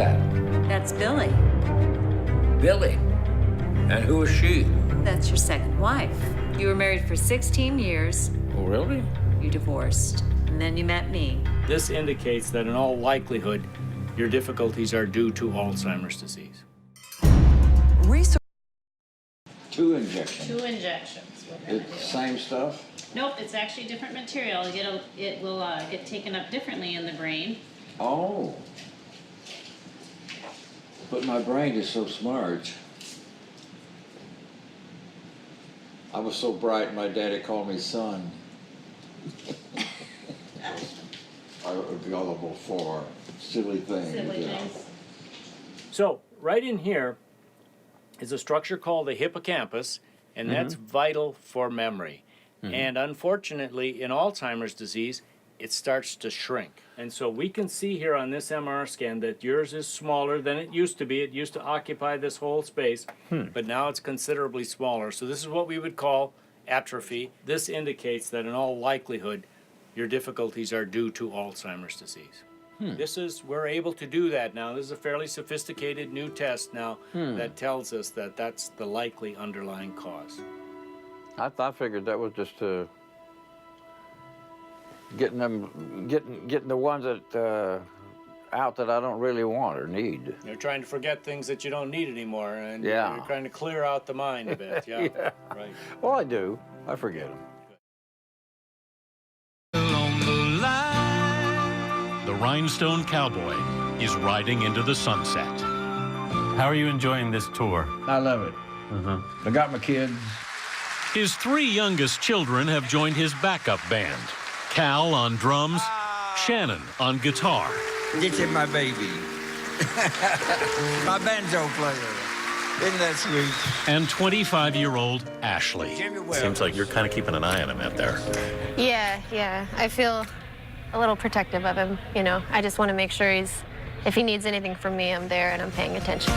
that? That's Billy. Billy. And who is she? That's your second wife. You were married for 16 years. Oh, really? You divorced. And then you met me. This indicates that in all likelihood, your difficulties are due to Alzheimer's disease. Two injections. 2 injections. we're gonna It's do. same stuff? Nope, it's actually different material. It will get taken up differently in the brain. Oh. But my brain is so smart. I was so bright, my daddy called me son. I was gullible for silly things. Silly yeah. things. So, right in here is a structure called the hippocampus, and that's vital for memory. And unfortunately, in Alzheimer's disease, it starts to shrink. And so we can see here on this MR scan that yours is smaller than it used to be. It used to occupy this whole space, but now it's considerably smaller. So this is what we would call atrophy. This indicates that in all likelihood, your difficulties are due to Alzheimer's disease. We're able to do that now. This is a fairly sophisticated new test now that tells us that that's the likely underlying cause. I figured that was just getting the ones that out that I don't really want or need. You're trying to forget things that you don't need anymore, and Yeah. you're trying to clear out the mind a bit. Yeah, Yeah. right. Well, I do. I forget them. The rhinestone cowboy is riding into the sunset. How are you enjoying this tour? I love it. I got my kids. His 3 youngest children have joined his backup band. Cal on drums, Shannon on guitar. Get you my baby. My banjo player. Isn't that sweet? And 25-year-old Ashley. Seems like you're kind of keeping an eye on him out there. Yeah. I feel a little protective of him, you know. I just want to make sure if he needs anything from me, I'm there and I'm paying attention.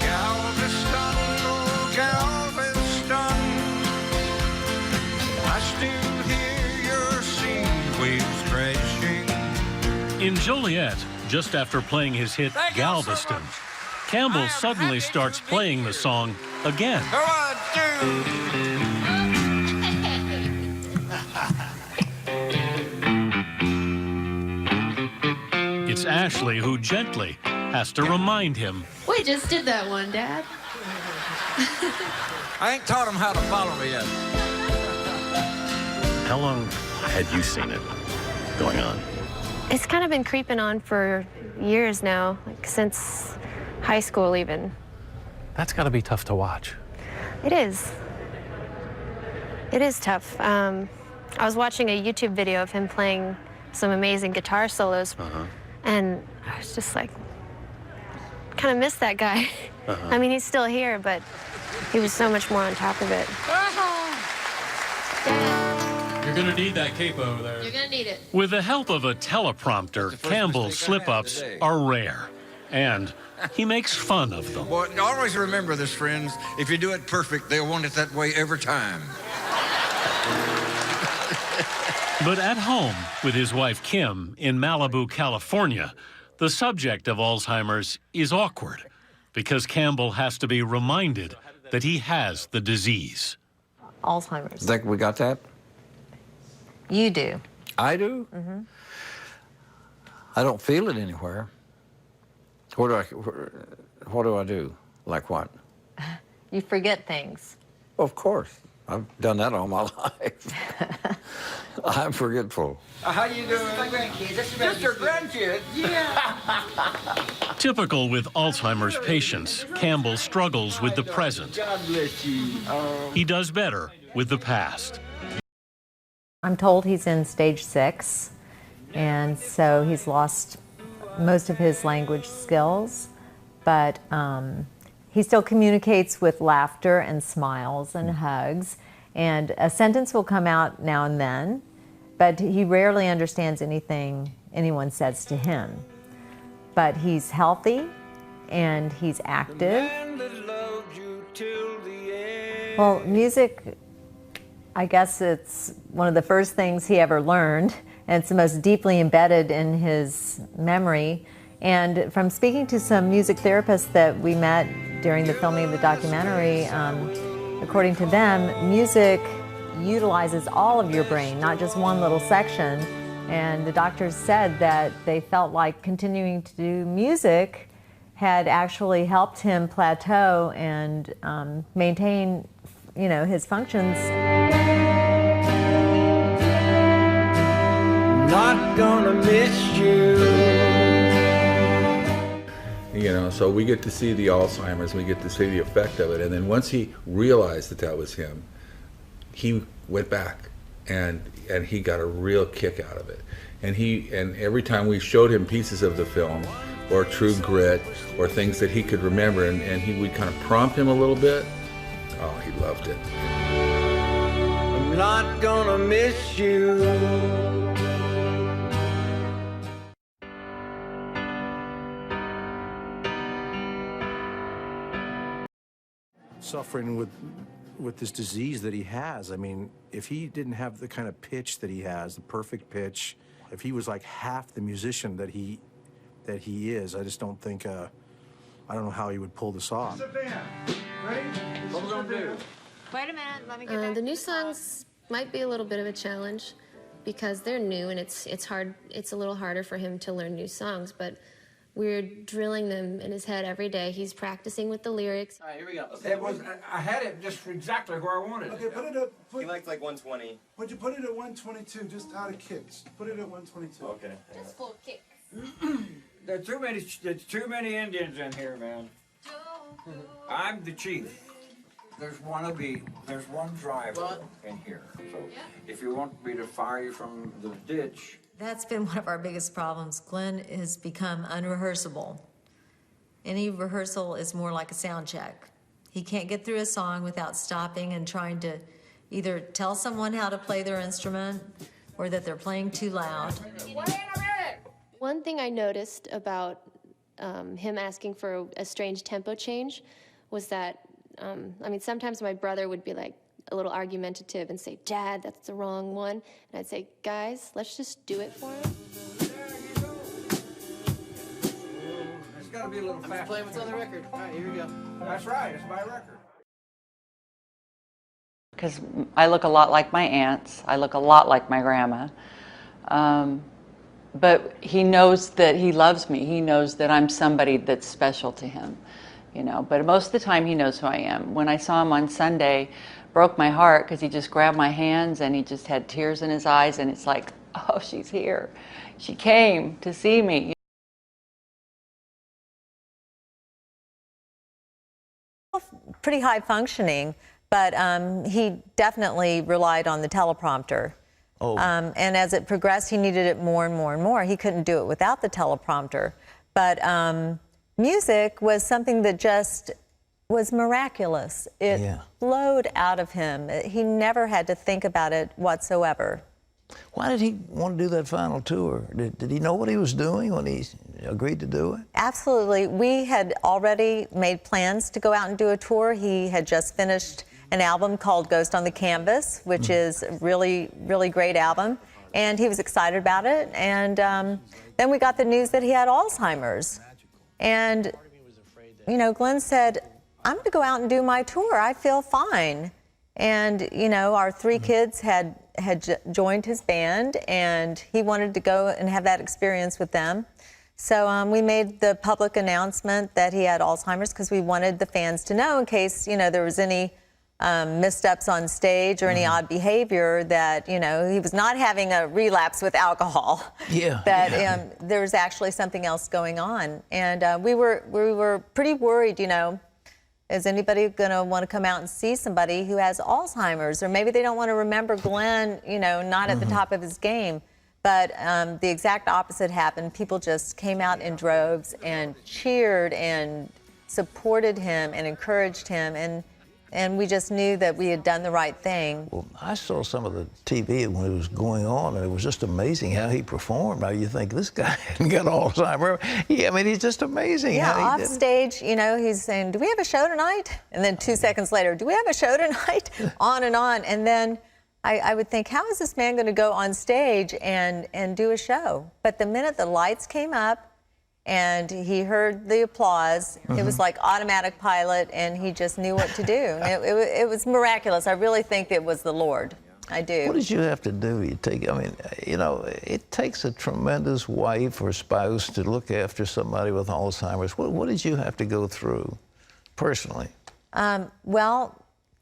Galveston, oh Galveston, I still hear your sea waves crashing. In Joliet, just after playing his hit Galveston, Campbell suddenly starts playing the song again. One, two. It's Ashley who gently has to remind him. We just did that one, Dad. I ain't taught him how to follow me yet. How long had you seen it going on? It's kind of been creeping on for years now, like since high school even. That's got to be tough to watch. It is. It is tough. I was watching a YouTube video of him playing some amazing guitar solos, and I was just like, kind of miss that guy. I mean, he's still here, but he was so much more on top of it. You're gonna need that cape over there. You're gonna need it. With the help of a teleprompter, Campbell's slip-ups are rare, and he makes fun of them. Boy, always remember this, friends. If you do it perfect, they'll want it that way every time. But at home with his wife Kim in Malibu, California, the subject of Alzheimer's is awkward because Campbell has to be reminded that he has the disease. Alzheimer's. Think we got that? You do. I do? I don't feel it anywhere. What do I do? Like what? You forget things. Of course. I've done that all my life. I'm forgetful. How you doing? My grandkids. Just your grandkids? Yeah. Typical with Alzheimer's patients, Campbell struggles with the present. God bless you. He does better with the past. I'm told he's in stage 6, and so he's lost most of his language skills, but he still communicates with laughter and smiles and hugs, and a sentence will come out now and then, but he rarely understands anything anyone says to him. But he's healthy and he's active. Well, music, I guess it's one of the first things he ever learned, and it's the most deeply embedded in his memory. And from speaking to some music therapists that we met during the filming of the documentary, according to them, music utilizes all of your brain, not just one little section. And the doctors said that they felt like continuing to do music had actually helped him plateau and maintain, his functions. Not gonna miss you. So we get to see the Alzheimer's, we get to see the effect of it, and then once he realized that that was him, he went back and he got a real kick out of it. And every time we showed him pieces of the film, or True Grit, or things that he could remember, and we'd kind of prompt him a little bit, oh, he loved it. I'm not gonna miss you. Suffering with this disease that he has. I mean, if he didn't have the kind of pitch that he has, the perfect pitch, if he was like half the musician that he is, I just don't think, I don't know how he would pull this off. What we gonna do? Wait a minute, let me get the new songs might be a little bit of a challenge because they're new and it's hard. It's a little harder for him to learn new songs, but we're drilling them in his head every day. He's practicing with the lyrics. All right, here we go. I had it just exactly where I wanted it. Okay, put it up. He likes like 120. Would you put it at 122, just out of kicks? Put it at 122. Okay. Just full kicks. There's too many Indians in here, man. I'm the chief. There's one driver in here. So if you want me to fire you from the ditch. That's been one of our biggest problems. Glenn has become unrehearsable. Any rehearsal is more like a sound check. He can't get through a song without stopping and trying to either tell someone how to play their instrument or that they're playing too loud. One thing I noticed about him asking for a strange tempo change was that, sometimes my brother would be like a little argumentative and say, Dad, that's the wrong one. And I'd say, guys, let's just do it for him. It's got to be a little faster. Play what's on the record. All right, here we go. That's right, it's my record. Because I look a lot like my aunts. I look a lot like my grandma. But he knows that he loves me. He knows that I'm somebody that's special to him, But most of the time, he knows who I am. When I saw him on Sunday, broke my heart because he just grabbed my hands and he just had tears in his eyes, and it's like, oh, she's here. She came to see me. Pretty high functioning, but he definitely relied on the teleprompter. Oh. And as it progressed, he needed it more and more and more. He couldn't do it without the teleprompter. But music was something that just was miraculous. It flowed out of him. He never had to think about it whatsoever. Why did he want to do that final tour? Did he know what he was doing when he agreed to do it? Absolutely. We had already made plans to go out and do a tour. He had just finished an album called Ghost on the Canvas, which is a really, really great album. And he was excited about it. And then we got the news that he had Alzheimer's. And, Glenn said, I'm going to go out and do my tour. I feel fine. And, our three kids had joined his band, and he wanted to go and have that experience with them. So we made the public announcement that he had Alzheimer's because we wanted the fans to know in case, there was any missteps on stage or any odd behavior that, he was not having a relapse with alcohol. Yeah. That there was actually something else going on. And we were pretty worried, is anybody going to want to come out and see somebody who has Alzheimer's? Or maybe they don't want to remember Glenn, not at the top of his game. But the exact opposite happened. People just came out in droves and cheered and supported him and encouraged him. And we just knew that we had done the right thing. Well, I saw some of the TV when it was going on, and it was just amazing how he performed. Now you think, this guy hadn't got Alzheimer's. He's just amazing. Yeah, how off stage, he's saying, do we have a show tonight? And then 2 seconds later, do we have a show tonight? On and on. And then I would think, how is this man going to go on stage and do a show? But the minute the lights came up and he heard the applause. It was like automatic pilot, and he just knew what to do. And it was miraculous. I really think it was the Lord. I do. What did you have to do? It takes a tremendous wife or spouse to look after somebody with Alzheimer's. What did you have to go through personally? Well,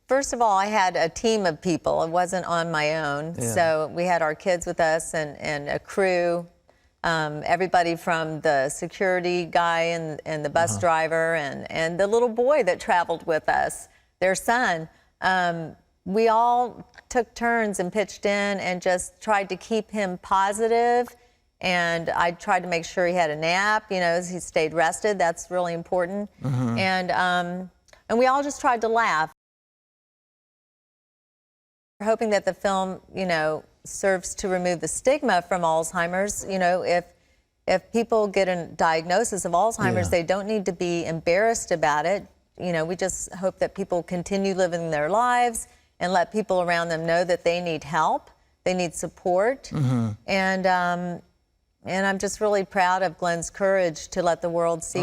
first of all, I had a team of people. I wasn't on my own. Yeah. So we had our kids with us and a crew, everybody from the security guy and the bus driver and the little boy that traveled with us, their son. We all took turns and pitched in and just tried to keep him positive. And I tried to make sure he had a nap, as he stayed rested. That's really important. And we all just tried to laugh. We're hoping that the film, serves to remove the stigma from Alzheimer's. If people get a diagnosis of Alzheimer's, they don't need to be embarrassed about it. We just hope that people continue living their lives and let people around them know that they need help, they need support. And I'm just really proud of Glenn's courage to let the world see